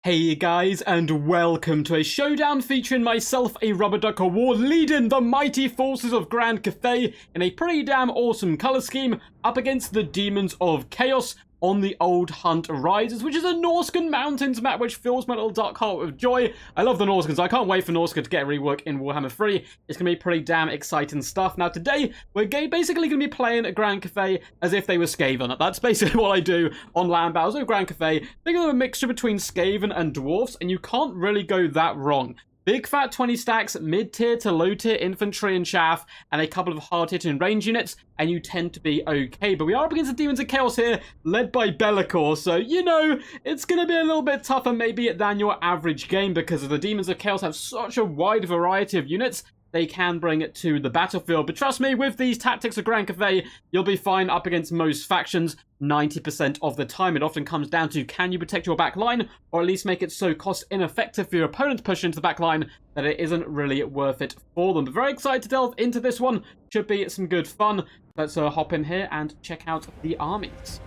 Hey guys, and welcome to a showdown featuring myself, a rubber duck of war, leading the mighty forces of Grand Cathay in a pretty damn awesome color scheme up against the demons of chaos on the Old Hunt Rises, which is a Norscan Mountains map, which fills my little dark heart with joy. I love the Norscans. I can't wait for Norscan to get a rework in Warhammer 3. It's going to be pretty damn exciting stuff. Now, today, we're basically going to be playing Grand Cathay as if they were Skaven. That's basically what I do on land battles with Grand Cathay. Think of a mixture between Skaven and Dwarfs, and you can't really go that wrong. Big fat 20 stacks, mid-tier to low-tier infantry and chaff, and a couple of hard-hitting range units, and you tend to be okay. But we are up against the Demons of Chaos here, led by Be'lakor, so, you know, it's going to be a little bit tougher maybe than your average game, because the Demons of Chaos have such a wide variety of units they can bring it to the battlefield. But trust me, with these tactics of Grand Cathay, you'll be fine up against most factions 90% of the time. It often comes down to, can you protect your back line, or at least make it so cost ineffective for your opponent to push into the back line that it isn't really worth it for them. But very excited to delve into this one. Should be some good fun. Let's hop in here and check out the armies.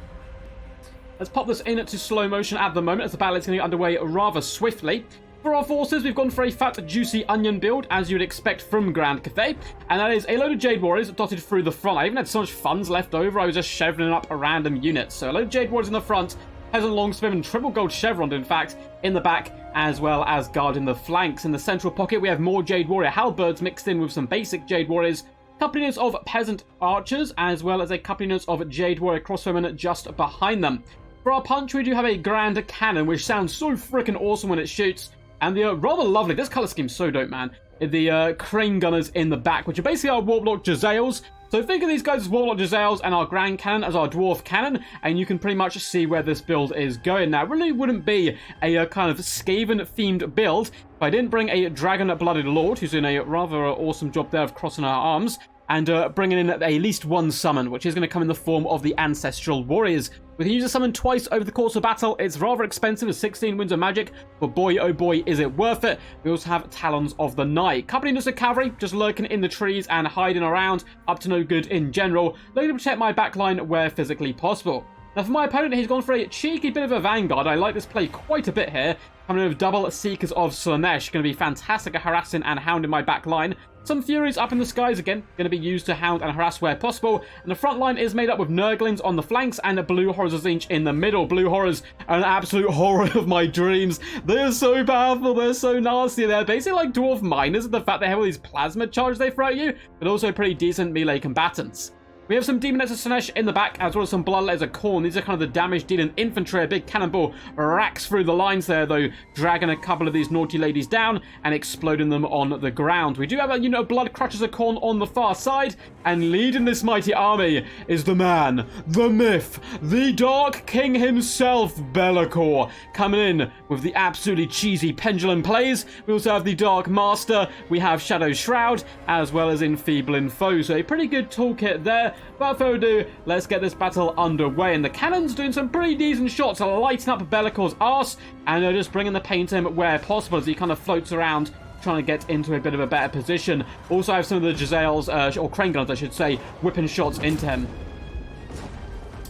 Let's pop this in to slow motion at the moment as the battle is going to get underway rather swiftly. For our forces, we've gone for a fat, juicy onion build, as you'd expect from Grand Cathay, and that is a load of Jade Warriors dotted through the front. I even had so much funds left over, I was just chevrioning up random units. So a load of Jade Warriors in the front, Peasant Longspearmen and triple gold chevroned, in fact, in the back, as well as guarding the flanks. In the central pocket, we have more Jade Warrior halberds mixed in with some basic Jade Warriors, couple units of Peasant Archers, as well as a couple units of Jade Warrior crossbowmen just behind them. For our punch, we do have a Grand Cannon, which sounds so freaking awesome when it shoots. And the rather lovely, this color scheme's so dope, man. The Crane Gunners in the back, which are basically our Warlock Jezzails. So think of these guys as Warlock Jezzails and our Grand Cannon as our Dwarf Cannon, and you can pretty much see where this build is going. Now, it really wouldn't be a kind of Skaven-themed build if I didn't bring a Dragon-Blooded Lord, who's doing a rather awesome job there of crossing our arms, and bringing in at least one summon, which is going to come in the form of the Ancestral Warriors. We can use a summon twice over the course of battle. It's rather expensive with 16 winds of magic, but boy, oh boy, is it worth it. We also have Talons of the Night. Couple units of cavalry, just lurking in the trees and hiding around, up to no good in general, looking to protect my backline where physically possible. Now for my opponent, he's gone for a cheeky bit of a vanguard. I like this play quite a bit here. Coming in with double Seekers of Slaanesh, going to be fantastic at harassing and hounding my back line. Some Furies up in the skies again, going to be used to hound and harass where possible. And the front line is made up with Nurglings on the flanks and Blue Horrors of Tzeentch in the middle. Blue Horrors are an absolute horror of my dreams. They're so powerful, they're so nasty. They're basically like Dwarf Miners, the fact they have all these plasma charges they throw at you, but also pretty decent melee combatants. We have some Demonettes of Slaanesh in the back, as well as some Bloodletters of Khorne. These are kind of the damage-dealing infantry. A big cannonball racks through the lines there, though, dragging a couple of these naughty ladies down and exploding them on the ground. We do have a unit of Blood Crushers of Khorne on the far side, and leading this mighty army is the man, the myth, the Dark King himself, Be'lakor, coming in with the absolutely cheesy pendulum plays. We also have the Dark Master, we have Shadow Shroud, as well as Enfeebling Foe. So a pretty good toolkit there. Without further ado, let's get this battle underway. And the cannon's doing some pretty decent shots, lighting up Be'lakor's arse, and they're just bringing the pain to him where possible as he kind of floats around, trying to get into a bit of a better position. Also, I have some of the Jezzails, or Crane Gunners, I should say, whipping shots into him.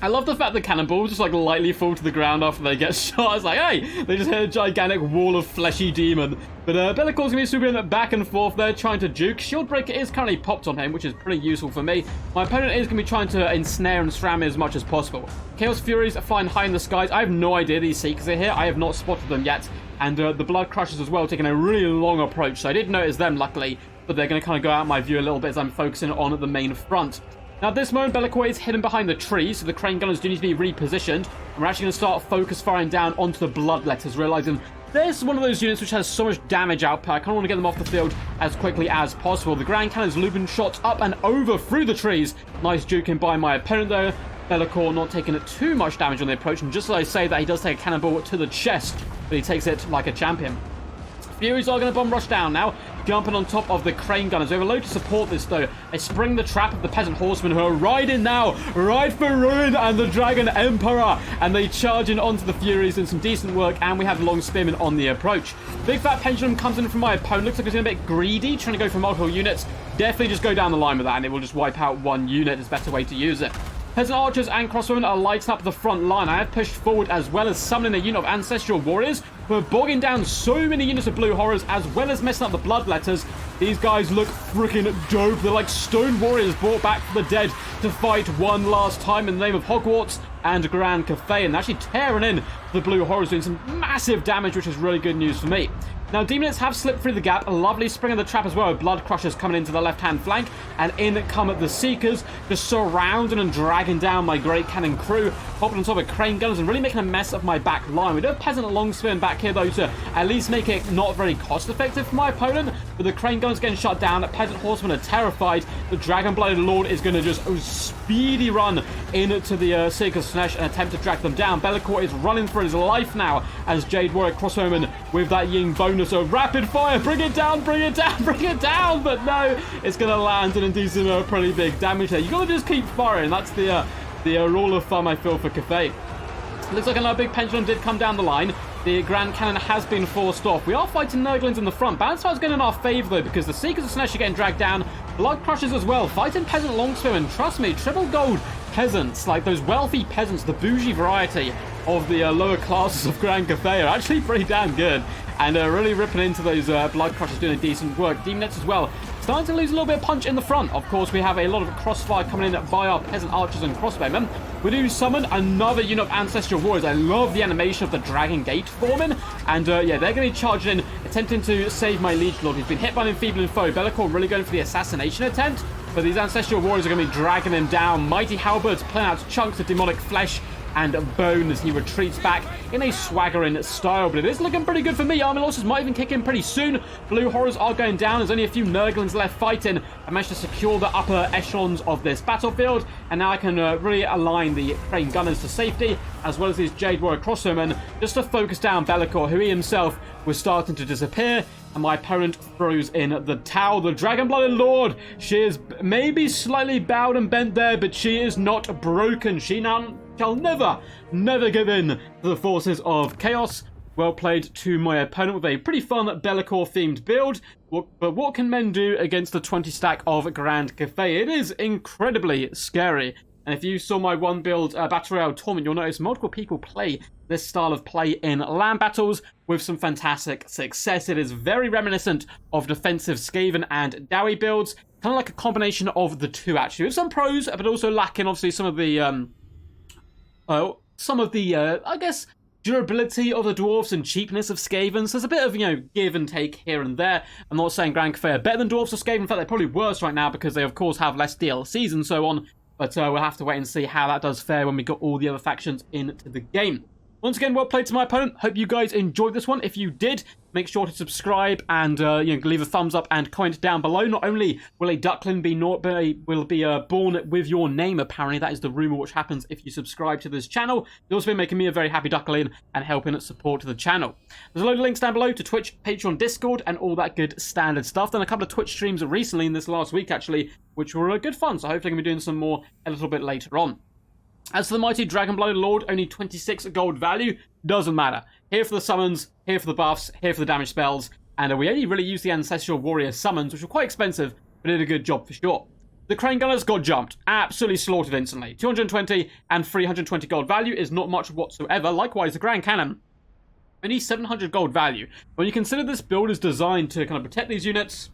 I love the fact that cannonballs just like lightly fall to the ground after they get shot. It's like, hey, they just hit a gigantic wall of fleshy demon. But Be'lakor's going to be swooping back and forth there, trying to juke. Shield Breaker is currently popped on him, which is pretty useful for me. My opponent is going to be trying to ensnare and sram me as much as possible. Chaos Furies are flying high in the skies. I have no idea these Seekers are here. I have not spotted them yet. And the Blood Crushers as well, taking a really long approach. So I did notice them, luckily, but they're going to kind of go out of my view a little bit as I'm focusing on the main front. Now at this moment, Be'lakor is hidden behind the trees, so the Crane Gunners do need to be repositioned. And we're actually going to start focus firing down onto the Bloodletters, realizing this is one of those units which has so much damage output. I kind of want to get them off the field as quickly as possible. The Grand Cannon's looping shots up and over through the trees. Nice juking by my opponent there. Be'lakor not taking too much damage on the approach, and just as I say that, he does take a cannonball to the chest, but he takes it like a champion. Furies are going to bomb rush down now, jumping on top of the Crane Gunners. We have a load to support this, though. They spring the trap of the Peasant Horsemen, who are riding now, right for ruin and the Dragon Emperor. And they charge in onto the Furies, doing some decent work, and we have Long Spearmen on the approach. Big Fat Pendulum comes in from my opponent. Looks like he's a bit greedy, trying to go for multiple units. Definitely just go down the line with that, and it will just wipe out one unit. There's a better way to use it. Peasant archers and crossbowmen are lighting up the front line. I have pushed forward as well as summoning a unit of ancestral warriors who are bogging down so many units of blue horrors as well as messing up the bloodletters. These guys look freaking dope. They're like stone warriors brought back from the dead to fight one last time in the name of Hogwarts and Grand Cathay, and actually tearing in the blue horrors, doing some massive damage, which is really good news for me. Now, Demonists have slipped through the gap. A lovely spring of the trap as well, with Blood Crushers coming into the left-hand flank. And in come the Seekers, just surrounding and dragging down my Great Cannon crew, hopping on top of Crane Gunners and really making a mess of my back line. We do have Peasant Longspearmen back here, though, to at least make it not very cost-effective for my opponent. But the Crane Gunners getting shut down. The Peasant Horsemen are terrified. The Dragon-Blooded Lord is going to just speedy run into the Seekers Slash and attempt to drag them down. Bellicor is running for his life now as Jade Warrior Crossbowman with that Ying bonus. So rapid fire, bring it down, bring it down, bring it down. But no, it's going to land and do some pretty big damage there. You got to just keep firing. That's the rule of thumb, I feel, for Cathay. Looks like another big pendulum did come down the line. The Grand Cannon has been forced off. We are fighting Nurglings in the front. Balance fire's going in our favour, though, because the Seekers of Slanesh are getting dragged down. Blood Crushers as well. Fighting Peasant Longspearmen. Trust me, triple gold peasants, like those wealthy peasants, the bougie variety of the lower classes of Grand Cathay, are actually pretty damn good. And really ripping into those Blood Crushers, doing a decent work. Demonists as well, starting to lose a little bit of punch in the front. Of course, we have a lot of crossfire coming in by our Peasant Archers and Crossbowmen. We do summon another unit of Ancestral Warriors. I love the animation of the Dragon Gate forming. And yeah, they're going to be charging in, attempting to save my Liege Lord. He's been hit by an enfeebling foe. Bellicor really going for the assassination attempt. But these Ancestral Warriors are going to be dragging him down. Mighty Halberds pulling out chunks of demonic flesh and bone as he retreats back in a swaggering style. But it is looking pretty good for me. Armor losses might even kick in pretty soon. Blue Horrors are going down. There's only a few Nurglings left fighting. I managed to secure the upper echelons of this battlefield, and now I can really align the Crane Gunners to safety, as well as these Jade Warrior Crossbowmen, just to focus down Bellicor, who he himself was starting to disappear. And my opponent throws in the towel. The Dragon-Blooded Lord, she is maybe slightly bowed and bent there, but she is not broken. She now shall never give in to the forces of chaos. Well played to my opponent with a pretty fun Bellicor-themed build. But what can men do against the 20 stack of Grand Cathay? It is incredibly scary. And if you saw my one build Battle Royale tournament, you'll notice multiple people play this style of play in land battles with some fantastic success. It is very reminiscent of defensive Skaven and DAWI builds, kind of like a combination of the two, actually, with some pros, but also lacking obviously some of the I guess, durability of the dwarves and cheapness of Skavens. There's a bit of, give and take here and there. I'm not saying Grand Cathay are better than dwarves or Skaven. In fact, they're probably worse right now because they, of course, have less DLCs and so on. But we'll have to wait and see how that does fare when we got all the other factions into the game. Once again, well played to my opponent. Hope you guys enjoyed this one. If you did, make sure to subscribe and leave a thumbs up and comment down below. Not only will a duckling be born with your name, apparently that is the rumor which happens if you subscribe to this channel. You'll also be making me a very happy duckling and helping support the channel. There's a load of links down below to Twitch, Patreon, Discord, and all that good standard stuff. Done a couple of Twitch streams recently in this last week, actually, which were good fun. So hopefully I'm going to be doing some more a little bit later on. As for the mighty Dragon-Blooded Lord, only 26 gold value, doesn't matter. Here for the summons, here for the buffs, here for the damage spells, and we only really used the Ancestral Warrior summons, which were quite expensive, but did a good job for sure. The Crane Gunners got jumped, absolutely slaughtered instantly. 220 and 320 gold value is not much whatsoever. Likewise, the Grand Cannon, only 700 gold value. When you consider this build is designed to kind of protect these units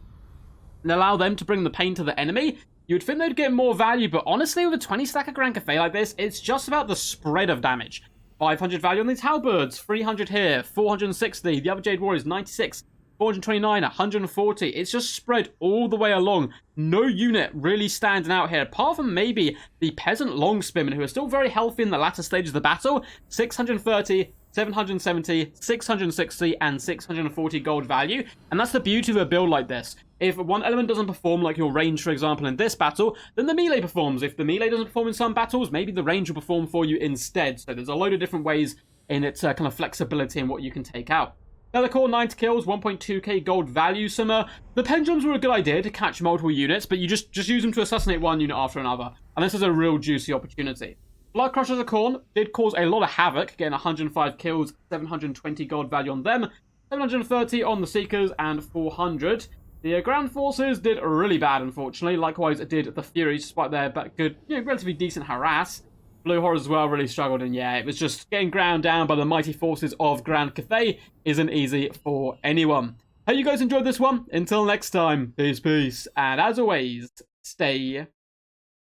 and allow them to bring the pain to the enemy, you would think they'd get more value, but honestly, with a 20 stack of Grand Cathay like this, it's just about the spread of damage. 500 value on these halberds, 300 here, 460, the other Jade Warriors, 96, 429, 140. It's just spread all the way along. No unit really standing out here, apart from maybe the Peasant Longspearmen, who are still very healthy in the latter stages of the battle. 630, 770, 660, and 640 gold value. And that's the beauty of a build like this. If one element doesn't perform, like your range, for example, in this battle, then the melee performs. If the melee doesn't perform in some battles, maybe the range will perform for you instead. So there's a load of different ways in its kind of flexibility and what you can take out. Bellicor, 90 kills, 1.2k gold value. The pendulums were a good idea to catch multiple units, but you just use them to assassinate one unit after another. And this is a real juicy opportunity. Blood Crushers of Khorne did cause a lot of havoc, getting 105 kills, 720 gold value on them, 730 on the Seekers, and 400 The ground forces did really bad, unfortunately. Likewise, it did the Furies, despite their good, relatively decent harass. Blue Horrors as well really struggled, and yeah, it was just getting ground down by the mighty forces of Grand Cathay isn't easy for anyone. Hope you guys enjoyed this one. Until next time, peace, and as always, stay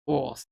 awesome.